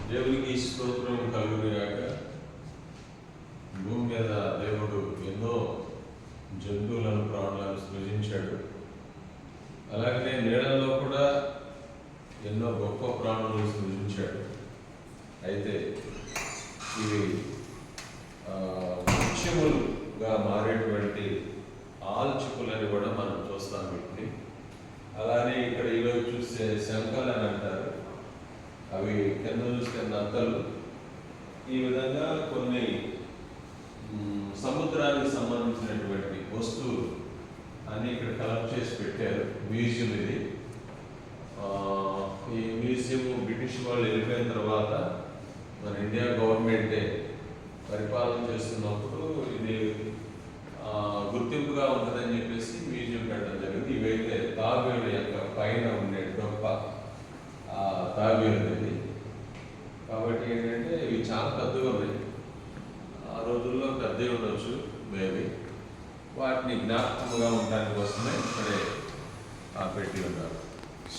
దేవునికి స్తోత్రం కలుగునుగాక. భూమి మీద దేవుడు ఎన్నో జంతువులను ప్రాణులను సృజించాడు. అలాగనే నీళ్ళలో కూడా ఎన్నో గొప్ప ప్రాణులను సృజించాడు. అయితే ఇవి ముఖ్యములుగా మారేటువంటి ఆల్చికులని కూడా మనం చూస్తాం వీటిని. అలానే ఇక్కడ ఈరోజు చూస్తే శంఖలు అని అంటారు. అవి కింద చూస్తే నత్తలు. ఈ విధంగా కొన్ని సముద్రానికి సంబంధించినటువంటి వస్తువులు అన్నీ ఇక్కడ కలెక్ట్ చేసి పెట్టారు. మ్యూజియం ఇది. ఈ మ్యూజియం బ్రిటిష్ వాళ్ళు వెళ్ళిపోయిన తర్వాత మన ఇండియా గవర్నమెంటే పరిపాలన చేస్తున్నప్పుడు ఇది గుర్తింపుగా ఉంటుందని చెప్పేసి మ్యూజియం పెట్టడం జరిగింది. ఇవైతే తాబేలు యొక్క పైన ఉండే గొప్ప తాబేలు ఇది. కాబట్టి ఏంటంటే ఇవి చాలా పెద్దగా ఉన్నాయి. ఆ రోజుల్లో పెద్దవి ఉండొచ్చు మేబీ. వాటిని జ్ఞాపకంగా ఉండడానికి కోసమే ఇక్కడే పెట్టి ఉన్నారు.